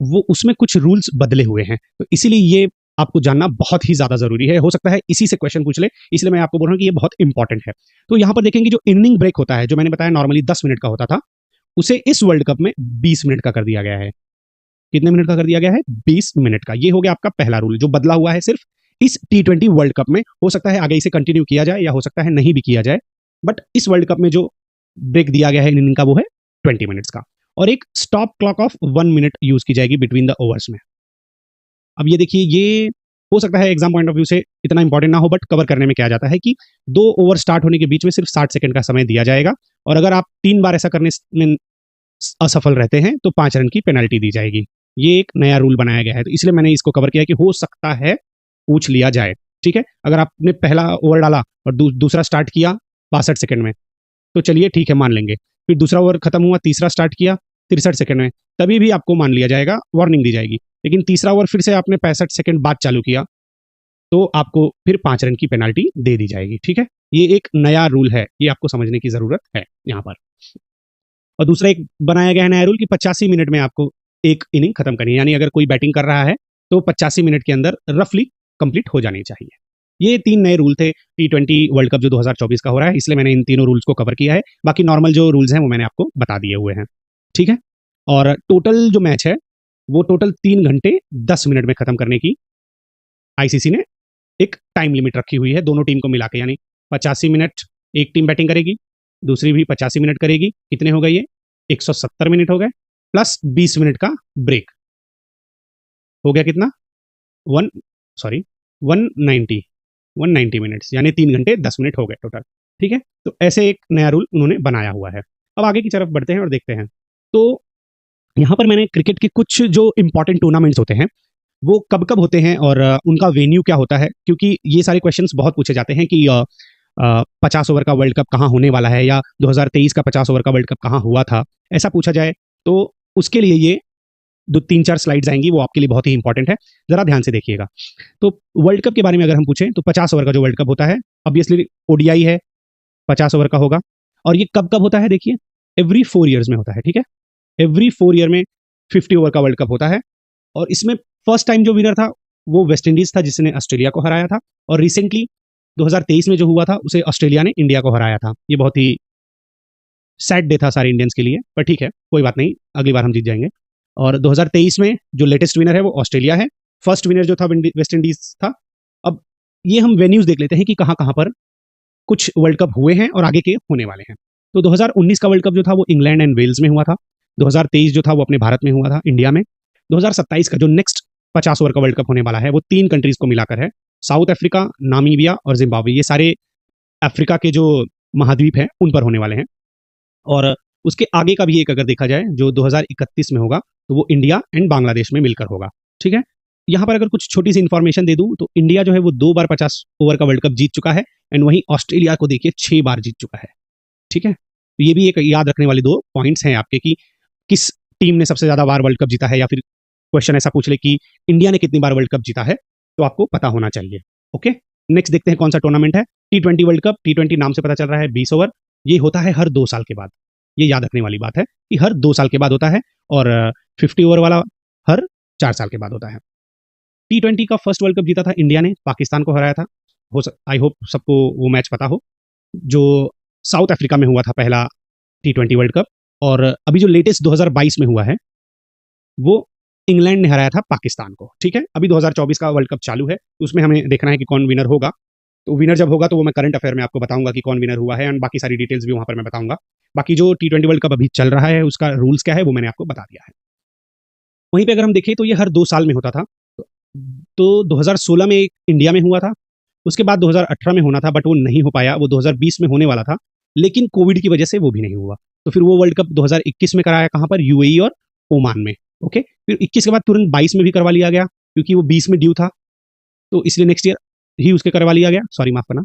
Speaker 1: वो उसमें कुछ रूल्स बदले हुए हैं, तो इसीलिए ये आपको जानना बहुत ही ज्यादा जरूरी है। हो सकता है इसी से क्वेश्चन पूछ ले, इसलिए मैं आपको बोल रहा हूँ कि ये बहुत इंपॉर्टेंट है। तो यहाँ पर देखेंगे, जो इनिंग ब्रेक होता है, जो मैंने बताया नॉर्मली 10 मिनट का होता था, उसे इस वर्ल्ड कप में 20 मिनट का कर दिया गया है। कितने मिनट का कर दिया गया है? 20 मिनट का। ये हो गया आपका पहला रूल जो बदला हुआ है सिर्फ इस T20 वर्ल्ड कप में। हो सकता है आगे इसे कंटिन्यू किया जाए या हो सकता है नहीं भी किया जाए, बट इस वर्ल्ड कप में जो ब्रेक दिया गया है इनिंग का वो है 20 मिनट्स का। और एक stop clock of 1 minute use की जाएगी बिटवीन द ओवर्स में। अब ये देखिए, ये हो सकता है एग्जाम पॉइंट ऑफ व्यू से इतना इंपॉर्टेंट ना हो, बट कवर करने में क्या जाता है कि 2 ओवर स्टार्ट होने के बीच में सिर्फ 60 सेकंड का समय दिया जाएगा, और अगर आप 3 बार ऐसा करने में असफल रहते हैं तो 5 रन की पेनल्टी दी जाएगी। ये एक नया रूल बनाया गया है, तो इसलिए मैंने इसको कवर किया कि हो सकता है पूछ लिया जाए। ठीक है, अगर आपने पहला ओवर डाला और दूसरा स्टार्ट किया 62 सेकंड में, तो चलिए ठीक है, मान लेंगे। फिर दूसरा ओवर खत्म हुआ, तीसरा स्टार्ट किया 63 सेकंड में, तभी भी आपको मान लिया जाएगा, वार्निंग दी जाएगी। लेकिन तीसरा ओवर फिर से आपने 65 सेकंड बाद चालू किया तो आपको फिर 5 रन की पेनल्टी दे दी जाएगी। ठीक है, ये एक नया रूल है, ये आपको समझने की जरूरत है यहाँ पर। और दूसरा एक बनाया गया है नया रूल कि 85 मिनट में आपको एक इनिंग खत्म करनी है, यानी अगर कोई बैटिंग कर रहा है तो 85 मिनट के अंदर रफली कंप्लीट हो जानी चाहिए। ये 3 नए रूल थे T20 वर्ल्ड कप जो 2024 का हो रहा है, इसलिए मैंने इन तीनों रूल्स को कवर किया है। बाकी नॉर्मल जो रूल्स हैं वो मैंने आपको बता दिए हुए हैं। ठीक है, और टोटल जो मैच है वो टोटल 3 घंटे 10 मिनट में खत्म करने की आईसीसी ने एक टाइम लिमिट रखी हुई है, दोनों टीम को मिला के। यानी 85 मिनट एक टीम बैटिंग करेगी, दूसरी भी 85 मिनट करेगी। कितने हो गए ये? 170 मिनट हो गए, प्लस 20 मिनट का ब्रेक हो गया। कितना? 190 मिनट्स, यानी 3 घंटे 10 मिनट हो गए टोटल। ठीक है, तो ऐसे एक नया रूल उन्होंने बनाया हुआ है। अब आगे की तरफ बढ़ते हैं और देखते हैं। तो यहाँ पर मैंने क्रिकेट के कुछ जो इंपॉर्टेंट टूर्नामेंट्स होते हैं वो कब कब होते हैं और उनका वेन्यू क्या होता है, क्योंकि ये सारे क्वेश्चंस बहुत पूछे जाते हैं कि 50 ओवर का वर्ल्ड कप कहाँ होने वाला है, या 2023 का 50 ओवर का वर्ल्ड कप कहाँ हुआ था, ऐसा पूछा जाए तो उसके लिए ये 2-3-4 स्लाइड्स आएंगी, वो आपके लिए बहुत ही इंपॉर्टेंट है, जरा ध्यान से देखिएगा। तो वर्ल्ड कप के बारे में अगर हम पूछें तो 50 ओवर का जो वर्ल्ड कप होता है, ऑब्वियसली ओडीआई है, 50 ओवर का होगा। और ये कब कब होता है? देखिए, एवरी 4 ईयर्स में होता है। ठीक है, एवरी 4 ईयर में 50 ओवर का वर्ल्ड कप होता है। और इसमें फर्स्ट टाइम जो विनर था वो वेस्ट इंडीज था, जिसने ऑस्ट्रेलिया को हराया था। और रिसेंटली 2023 में जो हुआ था उसे ऑस्ट्रेलिया ने इंडिया को हराया था। ये बहुत ही सैड डे था सारे इंडियंस के लिए, पर ठीक है, कोई बात नहीं, अगली बार हम जीत जाएंगे। और 2023 में जो लेटेस्ट विनर है वो ऑस्ट्रेलिया है, फर्स्ट विनर जो था वेस्ट इंडीज था। अब ये हम वेन्यूज देख लेते हैं कि कहाँ कहाँ पर कुछ वर्ल्ड कप हुए हैं और आगे के होने वाले हैं। तो 2019 का वर्ल्ड कप जो था वो इंग्लैंड एंड वेल्स में हुआ था। 2023 जो था वो अपने भारत में हुआ था, इंडिया में। 2027 का जो नेक्स्ट 50 ओवर का वर्ल्ड कप होने वाला है वो 3 कंट्रीज को मिलाकर है, साउथ अफ्रीका, नामीबिया और जिम्बाब्वे। ये सारे अफ्रीका के जो महाद्वीप हैं उन पर होने वाले हैं। और उसके आगे का भी एक अगर देखा जाए जो 2031 में होगा, तो वो इंडिया एंड बांग्लादेश में मिलकर होगा। ठीक है, यहाँ पर अगर कुछ छोटी सी इन्फॉर्मेशन दे दूँ तो इंडिया जो है वो 2 बार 50 ओवर का वर्ल्ड कप जीत चुका है, एंड वहीं ऑस्ट्रेलिया को देखिए 6 बार जीत चुका है। ठीक है, तो ये भी एक याद रखने वाले 2 पॉइंट्स हैं आपके कि किस टीम ने सबसे ज़्यादा बार वर्ल्ड कप जीता है, या फिर क्वेश्चन ऐसा पूछ ले कि इंडिया ने कितनी बार वर्ल्ड कप जीता है, तो आपको पता होना चाहिए। ओके, नेक्स्ट देखते हैं कौन सा टूर्नामेंट है। T20 world cup. T20 नाम से पता चल रहा है 20 ओवर। ये होता है हर 2 साल के बाद। ये याद रखने वाली बात है कि हर 2 साल के बाद होता है, और 50 ओवर वाला हर 4 साल के बाद होता है। T20 का फर्स्ट वर्ल्ड कप जीता था इंडिया ने, पाकिस्तान को हराया था। आई होप सबको वो मैच पता हो, जो साउथ अफ्रीका में हुआ था पहला T20 वर्ल्ड कप। और अभी जो लेटेस्ट 2022 में हुआ है, वो इंग्लैंड ने हराया था पाकिस्तान को। ठीक है, अभी 2024 का वर्ल्ड कप चालू है, उसमें हमें देखना है कि कौन विनर होगा। तो विनर जब होगा तो वो मैं करंट अफेयर में आपको बताऊंगा कि कौन विनर हुआ है, एंड बाकी सारी डिटेल्स भी वहां पर मैं बताऊंगा। बाकी जो T20 वर्ल्ड कप अभी चल रहा है उसका रूल्स क्या है वो मैंने आपको बता दिया है। वहीं पे अगर हम देखें तो ये हर 2 साल में होता था। तो 2016 में इंडिया में हुआ था, उसके बाद 2018 में होना था, बट वो नहीं हो पाया। वो 2020 में होने वाला था, लेकिन कोविड की वजह से वो भी नहीं हुआ। तो फिर वो वर्ल्ड कप 2021 में कराया, कहाँ पर, यूएई और ओमान में। ओके, फिर 21 के बाद तुरंत 22 में भी करवा लिया गया, क्योंकि वो 20 में ड्यू था, तो इसलिए नेक्स्ट ईयर ही उसके करवा लिया गया। सॉरी, माफ करना।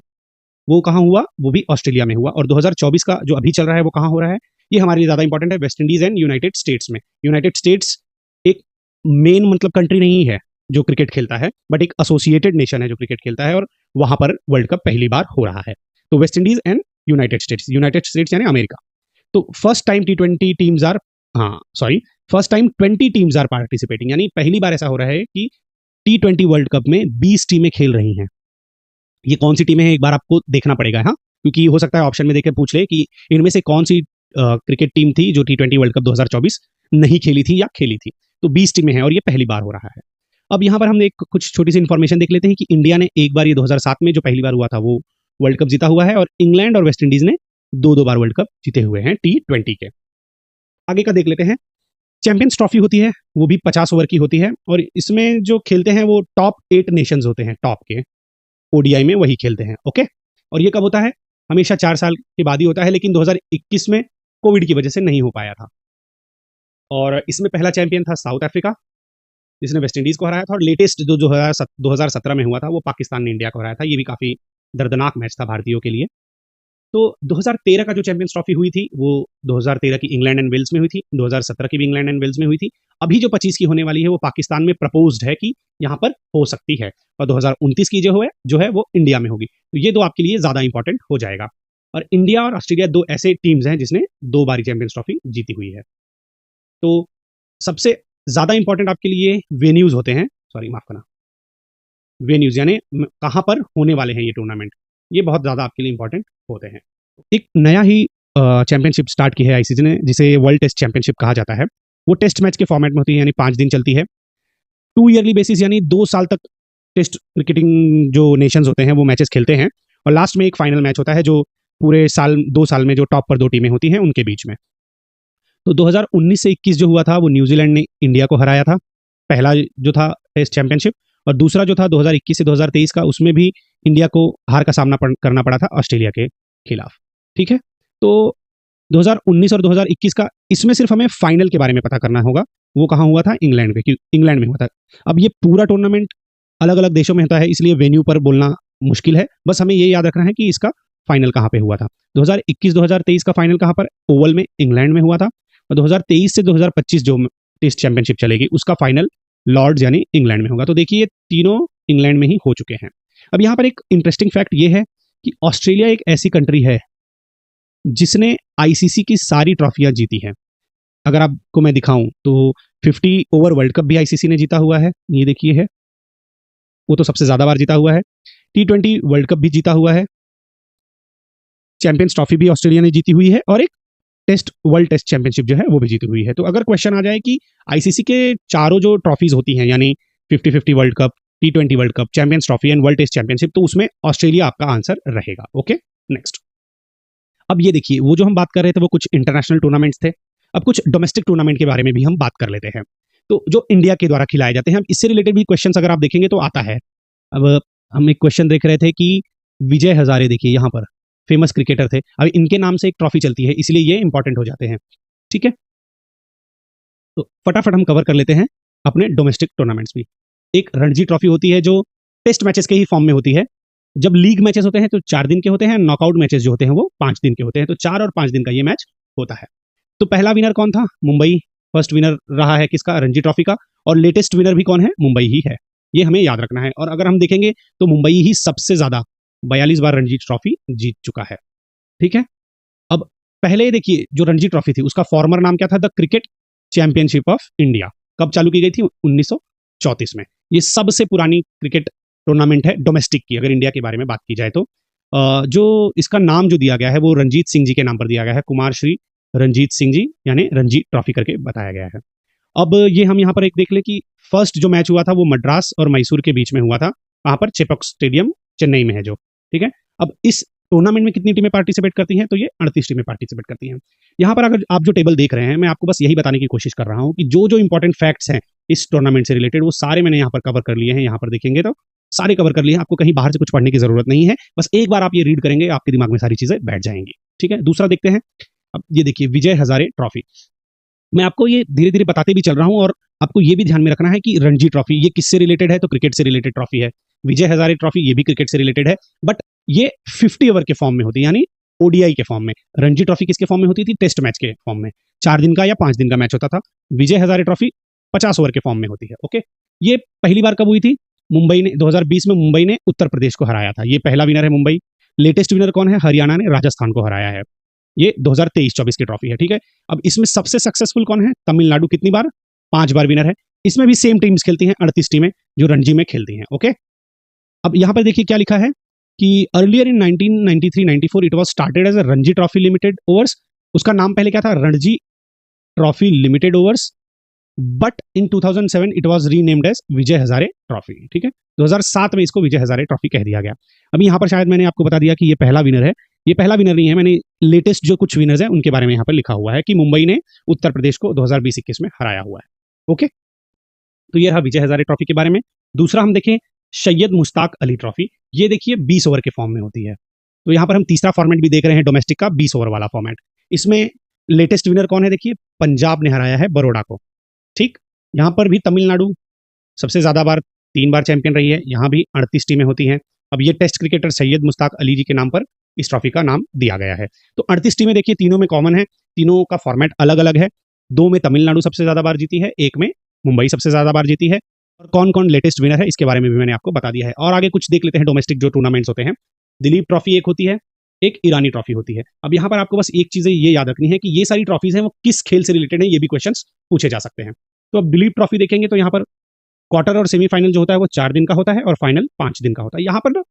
Speaker 1: वो कहाँ हुआ, वो भी ऑस्ट्रेलिया में हुआ। और 2024 का जो अभी चल रहा है वो कहाँ हो रहा है, ये हमारे लिए ज़्यादा इंपॉर्टेंट है, waste Indies and United states में। यूनाइटेड स्टेट्स एक मेन मतलब कंट्री नहीं है जो क्रिकेट खेलता है, बट एक एसोसिएटेड नेशन है जो क्रिकेट खेलता है, और वहां पर वर्ल्ड कप पहली बार हो रहा है। तो West Indies and United States यानी अमेरिका। तो first time T20 teams are, first time 20 teams are participating, यानी पहली बार ऐसा हो रहा है कि T20 वर्ल्ड कप में 20 टीमें खेल रही हैं। ये कौन सी टीमें हैं एक बार आपको देखना पड़ेगा, हाँ, क्योंकि हो सकता है ऑप्शन में देके पूछ ले कि इनमें से कौन सी क्रिकेट टीम थी जो T20 वर्ल्ड कप 2024 नहीं खेली थी या खेली थी। तो 20 टीमें हैं और ये पहली बार हो रहा है। अब यहाँ पर हम एक कुछ छोटी सी इन्फॉर्मेशन देख लेते हैं कि इंडिया ने एक बार, ये 2007 में जो पहली बार हुआ था, वो वर्ल्ड कप जीता हुआ है, और इंग्लैंड और वेस्ट इंडीज ने 2-2 बार वर्ल्ड कप जीते हुए हैं T20 के। आगे का देख लेते हैं। चैंपियंस ट्रॉफी होती है, वो भी 50 ओवर की होती है, और इसमें जो खेलते हैं वो टॉप 8 नेशंस होते हैं, टॉप के ओडीआई में वही खेलते हैं। ओके, और ये कब होता है, हमेशा 4 साल के बाद ही होता है, लेकिन 2021 में कोविड की वजह से नहीं हो पाया था। और इसमें पहला चैंपियन था साउथ अफ्रीका, जिसने वेस्ट इंडीज को हराया था, और लेटेस्ट जो 2017 में हुआ था वो पाकिस्तान ने इंडिया को हराया था। ये भी काफी दर्दनाक मैच था भारतीयों के लिए। तो 2013 का जो चैंपियंस ट्रॉफी हुई थी वो 2013 की इंग्लैंड एंड वेल्स में हुई थी, 2017 की भी इंग्लैंड एंड वेल्स में हुई थी। अभी जो 25 की होने वाली है वो पाकिस्तान में प्रपोज्ड है कि यहाँ पर हो सकती है, और 2029 की जो है वो इंडिया में होगी। तो ये 2 आपके लिए ज्यादा इंपॉर्टेंट हो जाएगा। और इंडिया और ऑस्ट्रेलिया 2 ऐसे टीम्स हैं जिसने 2 बारी चैंपियंस ट्रॉफी जीती हुई है। तो सबसे ज्यादा इंपॉर्टेंट आपके लिए वेन्यूज होते हैं, माफ करना, वेन्यूज यानी कहाँ पर होने वाले हैं ये टूर्नामेंट, ये बहुत ज्यादा आपके लिए इंपॉर्टेंट होते हैं। एक नया ही चैंपियनशिप स्टार्ट की है आईसीसी ने, जिसे वर्ल्ड टेस्ट चैंपियनशिप कहा जाता है। वो टेस्ट मैच के फॉर्मेट में होती है, यानी 5 दिन चलती है। 2 ईयरली बेसिस, यानी 2 साल तक टेस्ट क्रिकेटिंग जो नेशंस होते हैं वो मैचेस खेलते हैं, और लास्ट में एक फाइनल मैच होता है जो पूरे साल 2 साल में जो टॉप पर 2 टीमें होती हैं उनके बीच में। तो 2019 से 21 जो हुआ था वो न्यूजीलैंड ने इंडिया को हराया था, पहला जो था टेस्ट चैंपियनशिप। और दूसरा जो था 2021 से 2023 का, उसमें भी इंडिया को हार का सामना करना पड़ा था ऑस्ट्रेलिया के खिलाफ। ठीक है, तो 2019 और 2021 का, इसमें सिर्फ हमें फाइनल के बारे में पता करना होगा, वो कहाँ हुआ था, इंग्लैंड में हुआ था। अब ये पूरा टूर्नामेंट अलग अलग देशों में होता है, इसलिए वेन्यू पर बोलना मुश्किल है। बस हमें ये याद रखना है कि इसका फाइनल कहाँ पे हुआ था। 2021-2023 का फाइनल कहाँ पर, ओवल में इंग्लैंड में हुआ था, और 2023 से 2025 जो टेस्ट चैंपियनशिप चलेगी उसका फाइनल लॉर्ड्स यानी इंग्लैंड में होगा। तो देखिए ये तीनों इंग्लैंड में ही हो चुके हैं। अब यहाँ पर एक इंटरेस्टिंग फैक्ट ये है कि ऑस्ट्रेलिया एक ऐसी कंट्री है जिसने आईसीसी की सारी ट्रॉफियां जीती है। अगर आपको मैं दिखाऊं तो 50 ओवर वर्ल्ड कप भी आईसीसी ने जीता हुआ है, ये देखिए है, वो तो सबसे ज्यादा बार जीता हुआ है। T20 वर्ल्ड कप भी जीता हुआ है, चैंपियंस ट्रॉफी भी ऑस्ट्रेलिया ने जीती हुई है, और एक वर्ल्ड टेस्ट चैंपियनशिप जो है वो भी जीती हुई है। तो अगर क्वेश्चन आ जाए कि आईसीसी के चारों जो ट्रॉफीज होती हैं, यानी 50-50 world cup, T20 world cup, champions trophy and world test championship, तो उसमें ऑस्ट्रेलिया आपका आंसर रहेगा। Okay, next. अब ये देखिए, वो जो हम बात कर रहे थे वो कुछ इंटरनेशनल टूर्नामेंट्स थे। अब कुछ डोमेस्टिक टूर्नामेंट के बारे में भी हम बात कर लेते हैं, तो जो इंडिया के द्वारा खिलाए जाते हैं। अब इससे रिलेटेड भी क्वेश्चन अगर आप देखेंगे तो आता है। अब हम एक क्वेश्चन देख रहे थे कि विजय हजारे, देखिए यहाँ पर फेमस क्रिकेटर थे, अब इनके नाम से एक ट्रॉफी चलती है, इसलिए ये इंपॉर्टेंट हो जाते हैं। ठीक है, तो फटाफट हम कवर कर लेते हैं अपने डोमेस्टिक टूर्नामेंट्स भी। एक रणजी ट्रॉफी होती है जो टेस्ट मैचेस के ही फॉर्म में होती है। जब लीग मैचेस होते हैं तो 4 दिन के होते हैं, नॉकआउट मैचेस जो होते हैं वो 5 दिन के होते हैं, तो 4 और 5 दिन का ये मैच होता है। तो पहला विनर कौन था? मुंबई फर्स्ट विनर रहा है किसका? रणजी ट्रॉफी का। और लेटेस्ट विनर भी कौन है? मुंबई ही है, ये हमें याद रखना है। और अगर हम देखेंगे तो मुंबई ही सबसे ज्यादा 42 बार रणजी ट्रॉफी जीत चुका है। ठीक है, अब पहले देखिए जो रणजी ट्रॉफी थी उसका फॉर्मर नाम क्या था? The cricket championship of India. कब चालू की गई थी? 1934 में। ये सबसे पुरानी क्रिकेट टूर्नामेंट है डोमेस्टिक की, अगर इंडिया के बारे में बात की जाए तो। जो इसका नाम जो दिया गया है वो रंजीत सिंह जी के नाम पर दिया गया है, कुमार श्री रंजीत सिंह जी, यानी रणजी ट्रॉफी करके बताया गया है। अब ये हम यहाँ पर एक देख ले कि फर्स्ट जो मैच हुआ था वो मद्रास और मैसूर के बीच में हुआ था, वहां पर चेपॉक स्टेडियम चेन्नई में है जो। ठीक है, अब इस टूर्नामेंट में कितनी टीमें पार्टिसिपेट करती हैं? तो ये 38 टीमें पार्टिसिपेट करती हैं। यहाँ पर अगर आप जो टेबल देख रहे हैं, मैं आपको बस यही बताने की कोशिश कर रहा हूँ कि जो जो इंपॉर्टेंट फैक्ट्स हैं इस टूर्नामेंट से रिलेटेड वो सारे मैंने यहाँ पर कवर कर लिए हैं। यहाँ पर देखेंगे तो सारे कवर कर लिए हैं, आपको कहीं बाहर से कुछ पढ़ने की जरूरत नहीं है, बस एक बार आप ये रीड करेंगे आपके दिमाग में सारी चीजें बैठ जाएंगी। ठीक है, दूसरा देखते हैं। अब ये देखिए विजय हजारे ट्रॉफी, मैं आपको ये धीरे धीरे बताते भी चल रहा हूँ और आपको ये भी ध्यान में रखना है कि रणजी ट्रॉफी ये किससे रिलेटेड है? तो क्रिकेट से रिलेटेड ट्रॉफी है। विजय हजारे ट्रॉफी ये भी क्रिकेट से रिलेटेड है, बट ये 50 ओवर के फॉर्म में होती है, यानी ओडीआई के फॉर्म में। रणजी ट्रॉफी किसके फॉर्म में होती थी? टेस्ट मैच के फॉर्म में, 4 दिन का या 5 दिन का मैच होता था। विजय हजारे ट्रॉफी 50 ओवर के फॉर्म में होती है। ओके, ये पहली बार कब हुई थी? मुंबई ने 2020 में मुंबई ने उत्तर प्रदेश को हराया था, ये पहला विनर है मुंबई। लेटेस्ट विनर कौन है? हरियाणा ने राजस्थान को हराया है, ये 2023-24 की ट्रॉफी है। ठीक है, अब इसमें सबसे सक्सेसफुल कौन है? तमिलनाडु। कितनी बार? 5 बार विनर है। इसमें भी सेम टीम्स खेलती हैं, 38 टीमें जो रणजी में खेलती हैं। ओके, अब यहाँ पर देखिए क्या लिखा है कि earlier in 1993-94 it was started as a Ranji trophy limited overs. उसका नाम पहले क्या था? Ranji trophy limited overs, but in 2007 it was renamed as Vijay Hazare trophy. ठीक है, 2007 में इसको विजय हजारे ट्रॉफी कह दिया गया। अभी यहाँ पर शायद मैंने आपको बता दिया कि ये पहला विनर है, ये पहला विनर नहीं है, मैंने लेटेस्ट जो कुछ विनर्स हैं उनके बारे में यहाँ पर लिखा हुआ है कि मुंबई ने उत्तर प्रदेश को 2020-21 में हराया हुआ है। ओके, तो ये रहा विजय हजारे ट्रॉफी के बारे में। दूसरा हम देखें सैयद मुश्ताक अली ट्रॉफी, ये देखिए 20 ओवर के फॉर्म में होती है। तो यहाँ पर हम तीसरा फॉर्मेट भी देख रहे हैं डोमेस्टिक का, 20 ओवर वाला फॉर्मेट। इसमें लेटेस्ट विनर कौन है? देखिए पंजाब ने हराया है बड़ौदा को। ठीक, यहाँ पर भी तमिलनाडु सबसे ज्यादा बार 3 बार चैंपियन रही है, यहाँ भी 38 टीमें होती हैं। अब ये टेस्ट क्रिकेटर सैयद मुश्ताक अली जी के नाम पर इस ट्रॉफी का नाम दिया गया है। तो 38 टीमें देखिए, तीनों में कॉमन है, तीनों का फॉर्मेट अलग अलग है। 2 में तमिलनाडु सबसे ज्यादा बार जीती है, 1 में मुंबई सबसे ज्यादा बार जीती है। और कौन कौन लेटेस्ट विनर है इसके बारे में भी मैंने आपको बता दिया है। और आगे कुछ देख लेते हैं डोमेस्टिक जो टूर्नामेंट्स होते हैं। दिलीप ट्रॉफी एक होती है, एक ईरानी ट्रॉफी होती है। अब यहाँ पर आपको बस एक चीज ये याद रखनी है कि ये सारी ट्रॉफीज हैं वो किस खेल से रिलेटेड है, ये भी क्वेश्चन पूछे जा सकते हैं। तो अब दिलीप ट्रॉफी देखेंगे तो यहाँ पर क्वार्टर और सेमीफाइनल जो होता है वो 4 दिन का होता है और फाइनल 5 दिन का होता है। यहाँ पर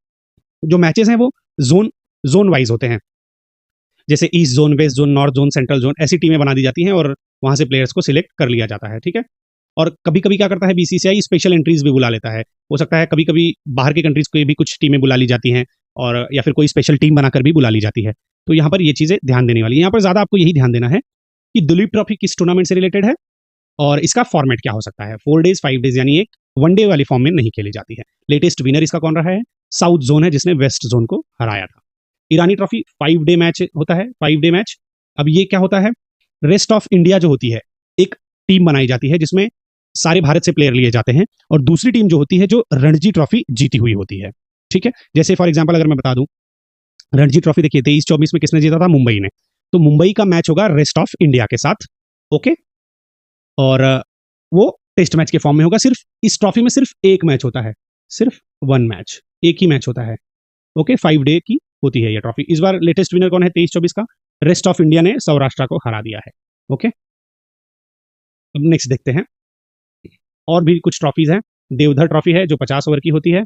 Speaker 1: जो मैचेस हैं वो जोन जोन वाइज होते हैं, जैसे east zone, west zone, north zone, central zone, ऐसी टीमें बना दी जाती हैं और वहां से प्लेयर्स को सिलेक्ट कर लिया जाता है। ठीक है, और कभी कभी क्या करता है बीसीसीआई, स्पेशल एंट्रीज भी बुला लेता है। हो सकता है कभी कभी बाहर के कंट्रीज को भी कुछ टीमें बुला ली जाती हैं, और या फिर कोई स्पेशल टीम बनाकर भी बुला ली जाती है। तो यहाँ पर ये चीजें ध्यान देने वाली है। यहाँ पर ज्यादा आपको यही ध्यान देना है कि दिलीप ट्रॉफी किस टूर्नामेंट से रिलेटेड है और इसका फॉर्मेट क्या हो सकता है। 4 डेज 5 डेज, यानी एक वनडे वाली फॉर्म में नहीं खेली जाती है। लेटेस्ट विनर इसका कौन रहा है? साउथ जोन है, जिसने वेस्ट जोन को हराया था। ईरानी ट्रॉफी 5 डे मैच होता है, 5 डे मैच। अब ये क्या होता है? रेस्ट ऑफ इंडिया जो होती है, एक टीम बनाई जाती है जिसमें सारे भारत से प्लेयर लिए जाते हैं, और दूसरी टीम जो होती है जो रणजी ट्रॉफी जीती हुई होती है। ठीक है, जैसे फॉर एग्जांपल अगर मैं बता दूं, रणजी ट्रॉफी देखिए 23-24 में किसने जीता था? मुंबई ने। तो मुंबई का मैच होगा रेस्ट ऑफ इंडिया के साथ। ओके, और वो टेस्ट मैच के फॉर्म में होगा। सिर्फ इस ट्रॉफी में सिर्फ एक मैच होता है, सिर्फ 1 मैच, एक ही मैच होता है। ओके, 5 डे की होती है ये ट्रॉफी। इस बार लेटेस्ट विनर कौन है 23-24 का? रेस्ट ऑफ इंडिया ने सौराष्ट्र को हरा दिया है। ओके, अब नेक्स्ट देखते हैं, और भी कुछ ट्रॉफीज हैं। देवधर ट्रॉफी है जो 50 ओवर की होती है,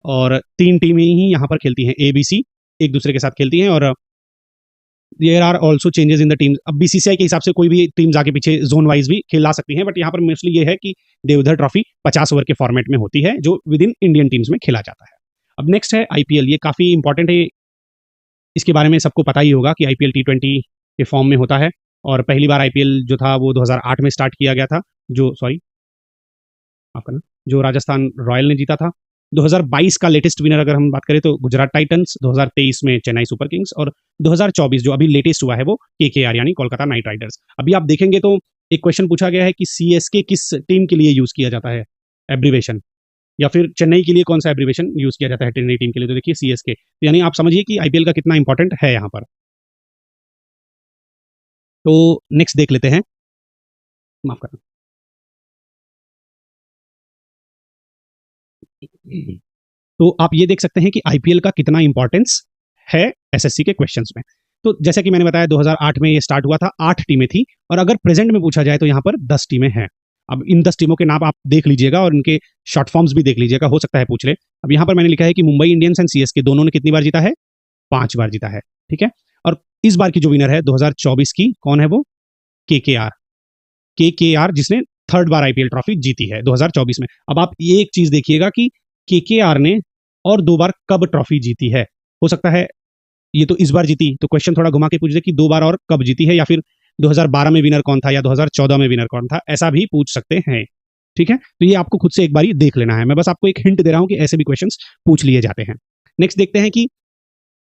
Speaker 1: और 3 टीमें ही यहाँ पर खेलती हैं, ABC एक दूसरे के साथ खेलती हैं। और there are also changes in the team. अब बीसीसीआई के हिसाब से कोई भी टीम्स आगे पीछे जोन वाइज भी खिला सकती हैं, बट यहाँ पर मोस्टली ये है कि देवधर ट्रॉफी 50 ओवर के फॉर्मेट में होती है जो विद इन इंडियन टीम्स में खेला जाता है। अब नेक्स्ट है आईपीएल, ये काफी इंपॉर्टेंट है, इसके बारे में सबको पता ही होगा कि आईपीएल T20 के फॉर्म में होता है। और पहली बार आईपीएल जो था वो 2008 में स्टार्ट किया गया था, जो राजस्थान रॉयल ने जीता था। 2022 का लेटेस्ट विनर अगर हम बात करें तो गुजरात टाइटंस, 2023 में चेन्नई सुपर किंग्स और 2024 जो अभी लेटेस्ट हुआ है वो केकेआर यानी कोलकाता नाइट राइडर्स। अभी आप देखेंगे तो एक क्वेश्चन पूछा गया है कि सीएसके किस टीम के लिए यूज किया जाता है एब्रीवेशन, या फिर चेन्नई के लिए कौन सा एब्रीवेशन यूज किया जाता है चेन्नई टीम के लिए, तो देखिए सीएसके। यानी आप समझिए कि आईपीएल का कितना इंपॉर्टेंट है यहाँ पर। तो नेक्स्ट देख लेते हैं, माफ करना। तो आप ये देख सकते हैं कि आईपीएल का कितना इंपॉर्टेंस है एसएससी के क्वेश्चंस में। तो जैसे कि मैंने बताया 2008 में ये स्टार्ट हुआ था, 8 टीमें थी, और अगर प्रेजेंट में पूछा जाए तो यहाँ पर 10 टीमें हैं। अब इन 10 टीमों के नाम आप देख लीजिएगा और इनके शॉर्ट फॉर्म्स भी देख लीजिएगा, हो सकता है पूछ ले। अब यहाँ पर मैंने लिखा है कि मुंबई इंडियंस एंड सीएसके दोनों ने कितनी बार जीता है, 5 बार जीता है, ठीक है। और इस बार की जो विनर है 2024 की, कौन है वो, केकेआर। केकेआर जिसने थर्ड बार आईपीएल ट्रॉफी जीती है 2024 में। अब आप ये एक चीज देखिएगा कि केकेआर ने और 2 बार कब ट्रॉफी जीती है। हो सकता है ये तो इस बार जीती, तो क्वेश्चन थोड़ा घुमा के पूछ दे कि 2 बार और कब जीती है, या फिर 2012 में विनर कौन था या 2014 में विनर कौन था, ऐसा भी पूछ सकते हैं, ठीक है। तो ये आपको खुद से एक बार देख लेना है, मैं बस आपको एक हिंट दे रहा हूं कि ऐसे भी क्वेश्चंस पूछ लिए जाते हैं। नेक्स्ट देखते हैं कि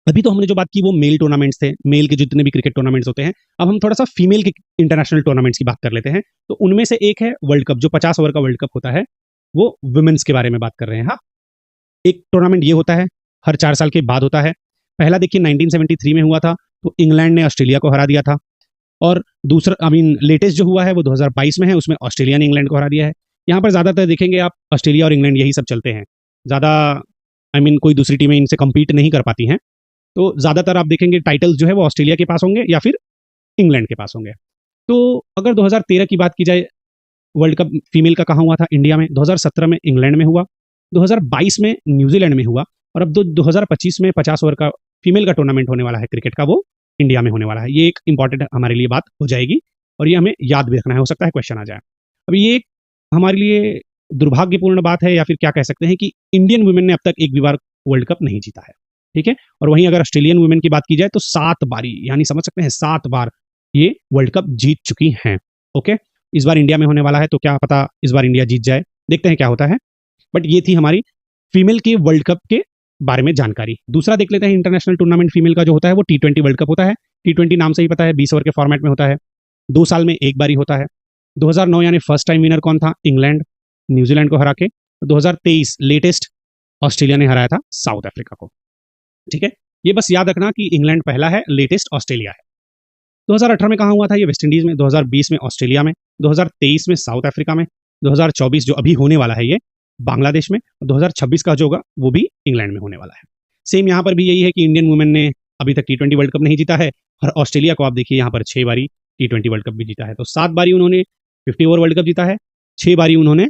Speaker 1: अभी तो हमने जो बात की वो मेल टूर्नामेंट्स थे, मेल के जितने भी क्रिकेट टूर्नामेंट्स होते हैं। अब हम थोड़ा सा फीमेल के इंटरनेशनल टूर्नामेंट्स की बात कर लेते हैं। तो उनमें से एक है वर्ल्ड कप, जो 50 ओवर का वर्ल्ड कप होता है, वो वुमेन्स के बारे में बात कर रहे हैं। हाँ, एक टूर्नामेंट ये होता है, हर 4 साल के बाद होता है। पहला देखिए 1973 में हुआ था, तो इंग्लैंड ने ऑस्ट्रेलिया को हरा दिया था। और दूसरा लेटेस्ट जो हुआ है वो 2022 में है, उसमें ऑस्ट्रेलिया ने इंग्लैंड को हरा दिया है। यहाँ पर ज़्यादातर देखेंगे आप ऑस्ट्रेलिया और इंग्लैंड यही सब चलते हैं, ज़्यादा कोई दूसरी टीमें इनसे कम्पीट नहीं कर पाती हैं। तो ज़्यादातर आप देखेंगे टाइटल्स जो है वो ऑस्ट्रेलिया के पास होंगे या फिर इंग्लैंड के पास होंगे। तो अगर 2013 की बात की जाए, वर्ल्ड कप फीमेल का कहाँ हुआ था, इंडिया में। 2017 में इंग्लैंड में हुआ, 2022 में न्यूजीलैंड में हुआ, और अब 2025 में 50 ओवर का फीमेल का टूर्नामेंट होने वाला है क्रिकेट का, वो इंडिया में होने वाला है। ये एक इंपॉर्टेंट हमारे लिए बात हो जाएगी और ये हमें याद भी रखना है, हो सकता है क्वेश्चन आ जाए। अब ये एक हमारे लिए दुर्भाग्यपूर्ण बात है, या फिर क्या कह सकते हैं कि इंडियन वुमेन ने अब तक एक भी बार वर्ल्ड कप नहीं जीता है, ठीक है। और वहीं अगर ऑस्ट्रेलियन वुमेन की बात की जाए तो 7 बारी, यानी समझ सकते हैं 7 बार ये वर्ल्ड कप जीत चुकी हैं। ओके, इस बार इंडिया में होने वाला है, तो क्या पता इस बार इंडिया जीत जाए, देखते हैं क्या होता है। बट ये थी हमारी फीमेल के वर्ल्ड कप के बारे में जानकारी। दूसरा देख लेते हैं, इंटरनेशनल टूर्नामेंट फीमेल का जो होता है वो T20 वर्ल्ड कप होता है। T20 नाम से ही पता है, 20 ओवर के फॉर्मेट में होता है, 2 साल में एक बारी होता है। 2009 यानी फर्स्ट टाइम विनर कौन था, इंग्लैंड, न्यूजीलैंड को हरा के। 2023 लेटेस्ट ऑस्ट्रेलिया ने हराया था साउथ अफ्रीका को, ठीक है। ये बस याद रखना कि इंग्लैंड पहला है, लेटेस्ट ऑस्ट्रेलिया है। 2018 में कहाँ हुआ था, ये वेस्ट इंडीज में। 2020 में ऑस्ट्रेलिया में। 2023 में साउथ अफ्रीका में। 2024 जो अभी होने वाला है ये बांग्लादेश में। 2026 का जो होगा वो भी इंग्लैंड में होने वाला है। सेम यहाँ पर भी यही है कि इंडियन वुमेन ने अभी तक T20 वर्ल्ड कप नहीं जीता है, और ऑस्ट्रेलिया को आप देखिए यहाँ पर 6 बारी T20 वर्ल्ड कप भी जीता है। तो 7 बारी उन्होंने 50 ओवर वर्ल्ड कप जीता है, 6 बारी उन्होंने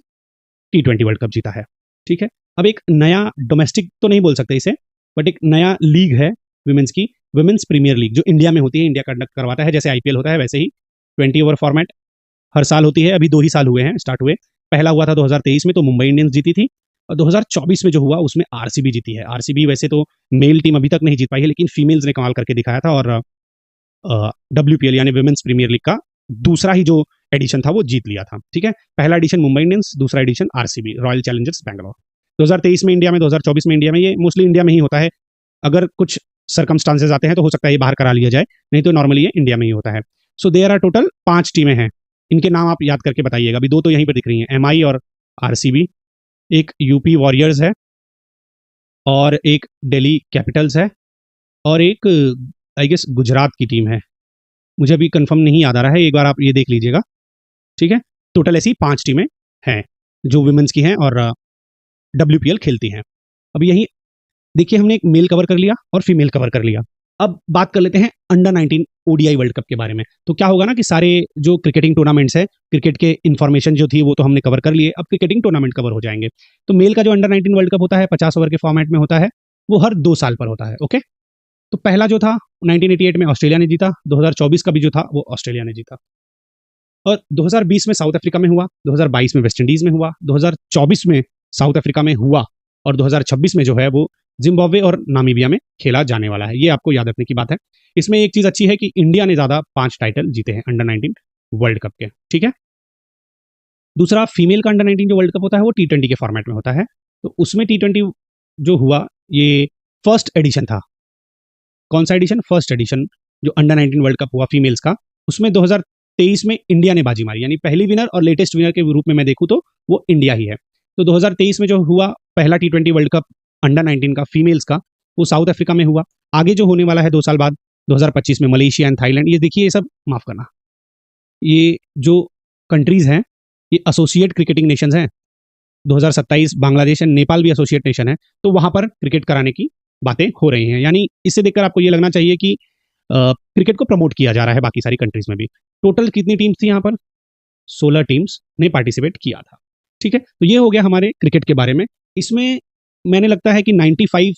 Speaker 1: T20 वर्ल्ड कप जीता है, ठीक है। अब एक नया डोमेस्टिक तो नहीं बोल सकते इसे, बट एक नया लीग है विमेंस की, विमेंस प्रीमियर लीग, जो इंडिया में होती है, इंडिया कंडक्ट करवाता है। जैसे आईपीएल होता है वैसे ही 20 ओवर फॉर्मेट हर साल होती है। अभी 2 ही साल हुए हैं स्टार्ट हुए। पहला हुआ था 2023 में, तो मुंबई इंडियंस जीती थी, और 2024 में जो हुआ उसमें आरसीबी जीती है। आरसीबी वैसे तो मेल टीम अभी तक नहीं जीत पाई है, लेकिन फीमेल्स ने कमाल करके दिखाया था, और WPL यानी विमेंस प्रीमियर लीग का दूसरा ही जो एडिशन था वो जीत लिया था, ठीक है। पहला एडिशन मुंबई इंडियंस, दूसरा edition RCB, Royal Challengers Bangalore. 2023 में इंडिया में, 2024 में इंडिया में, ये मोस्टली इंडिया में ही होता है। अगर कुछ सर्कमस्टांसेस आते हैं तो हो सकता है ये बाहर करा लिया जाए, नहीं तो नॉर्मली ये इंडिया में ही होता है। सो देयर आर टोटल 5 टीमें हैं, इनके नाम आप याद करके बताइएगा। अभी 2 तो यहीं पर दिख रही हैं, MI और RCB। एक यूपी वॉरियर्स है, और एक दिल्ली कैपिटल्स है, और एक आई गेस गुजरात की टीम है, मुझे अभी कंफर्म नहीं याद आ रहा है, एक बार आप ये देख लीजिएगा, ठीक है। टोटल ऐसी 5 टीमें हैं जो वुमेन्स की हैं और WPL खेलती हैं। अब यही देखिए, हमने एक मेल कवर कर लिया और फीमेल कवर कर लिया। अब बात कर लेते हैं अंडर 19 ODI वर्ल्ड कप के बारे में। तो क्या होगा ना कि सारे जो क्रिकेटिंग टूर्नामेंट्स है, क्रिकेट के इन्फॉर्मेशन जो थी वो तो हमने कवर कर लिए, अब क्रिकेटिंग टूर्नामेंट कवर हो जाएंगे। तो मेल का जो अंडर 19 वर्ल्ड कप होता है, 50 ओवर के फॉर्मेट में होता है, वो हर 2 साल पर होता है, ओके। तो पहला जो था 1988 में ऑस्ट्रेलिया ने जीता, 2024 का भी जो था वो ऑस्ट्रेलिया ने जीता, और 2020 में साउथ अफ्रीका में हुआ, 2022 में वेस्ट इंडीज में हुआ, 2024 में साउथ अफ्रीका में हुआ, और 2026 में जो है वो जिम्बाब्वे और नामीबिया में खेला जाने वाला है। ये आपको याद रखने की बात है। इसमें एक चीज अच्छी है कि इंडिया ने ज्यादा 5 टाइटल जीते हैं अंडर 19 वर्ल्ड कप के, ठीक है। दूसरा, फीमेल का अंडर 19 जो वर्ल्ड कप होता है वो T20 के फॉर्मेट में होता है, तो उसमें T20 जो हुआ, ये फर्स्ट एडिशन था। कौन सा एडिशन? फर्स्ट एडिशन, जो अंडर 19 वर्ल्ड कप हुआ फीमेल्स का, उसमें 2023 में इंडिया ने बाजी मारी, यानी पहली विनर और लेटेस्ट विनर के रूप में मैं देखूँ तो वो इंडिया ही है। तो 2023 में जो हुआ पहला T20 वर्ल्ड कप अंडर 19 का फीमेल्स का, वो साउथ अफ्रीका में हुआ। आगे जो होने वाला है 2 साल बाद 2025 में मलेशिया एंड थाईलैंड, ये देखिए, ये सब माफ करना, ये जो कंट्रीज हैं ये एसोसिएट क्रिकेटिंग नेशंस हैं। 2027 बांग्लादेश एंड नेपाल भी एसोसिएट नेशन है, तो वहां पर क्रिकेट कराने की बातें हो रही हैं। यानी इससे देखकर आपको ये लगना चाहिए कि क्रिकेट को प्रमोट किया जा रहा है बाकी सारी कंट्रीज में भी। टोटल कितनी टीम्स थी यहाँ पर? 16 टीम्स ने पार्टिसिपेट किया था। ठीक है, तो ये हो गया हमारे क्रिकेट के बारे में। इसमें मैंने लगता है कि 95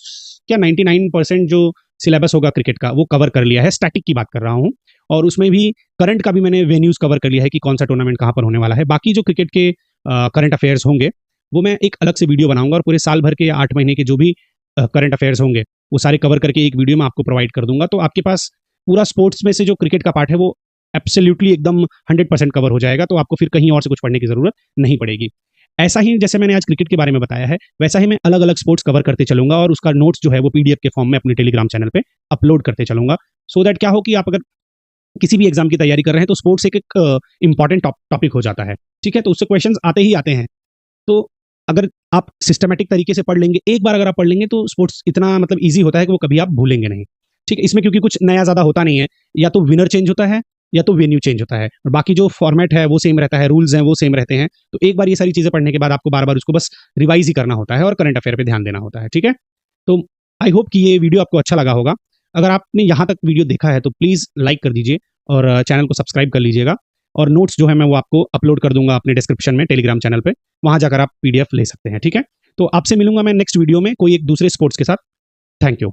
Speaker 1: क्या 99% जो सिलेबस होगा क्रिकेट का वो कवर कर लिया है। स्टैटिक की बात कर रहा हूँ, और उसमें भी करंट का भी मैंने वेन्यूज कवर कर लिया है कि कौन सा टूर्नामेंट कहाँ पर होने वाला है। बाकी जो क्रिकेट के करंट अफेयर्स होंगे वो मैं एक अलग से वीडियो बनाऊंगा, और पूरे साल भर के या 8 महीने के जो भी करंट अफेयर्स होंगे वो सारे कवर करके एक वीडियो में आपको प्रोवाइड कर दूंगा। तो आपके पास पूरा स्पोर्ट्स में से जो क्रिकेट का पार्ट है वो एब्सोल्युटली एकदम 100% कवर हो जाएगा। तो आपको फिर कहीं और से कुछ पढ़ने की जरूरत नहीं पड़ेगी। ऐसा ही जैसे मैंने आज क्रिकेट के बारे में बताया है, वैसा ही मैं अलग अलग स्पोर्ट्स कवर करते चलूंगा, और उसका नोट्स जो है वो पीडीएफ के फॉर्म में अपने टेलीग्राम चैनल पे अपलोड करते चलूंगा। सो दैट क्या हो कि आप अगर किसी भी एग्जाम की तैयारी कर रहे हैं तो स्पोर्ट्स एक इंपॉर्टेंट टॉपिक हो जाता है। ठीक है, तो उससे क्वेश्चंस आते ही आते हैं। तो अगर आप सिस्टमेटिक तरीके से पढ़ लेंगे, एक बार अगर आप पढ़ लेंगे, तो स्पोर्ट्स इतना मतलब ईजी होता है कि वो कभी आप भूलेंगे नहीं। ठीक है, इसमें क्योंकि कुछ नया ज़्यादा होता नहीं है, या तो विनर चेंज होता है या तो वेन्यू चेंज होता है, और बाकी जो फॉर्मेट है वो सेम रहता है, रूल्स हैं वो सेम रहते हैं। तो एक बार ये सारी चीज़ें पढ़ने के बाद आपको बार बार उसको बस रिवाइज ही करना होता है और करंट अफेयर पे ध्यान देना होता है। ठीक है, तो आई होप कि ये वीडियो आपको अच्छा लगा होगा। अगर आपने यहाँ तक वीडियो देखा है तो प्लीज़ लाइक कर दीजिए और चैनल को सब्सक्राइब कर लीजिएगा। और नोट्स जो है मैं वो आपको अपलोड कर दूंगा अपने डिस्क्रिप्शन में टेलीग्राम चैनल पे, वहाँ जाकर आप पीडीएफ ले सकते हैं। ठीक है, तो आपसे मिलूंगा मैं नेक्स्ट वीडियो में कोई एक दूसरे स्पोर्ट्स के साथ। Thank you.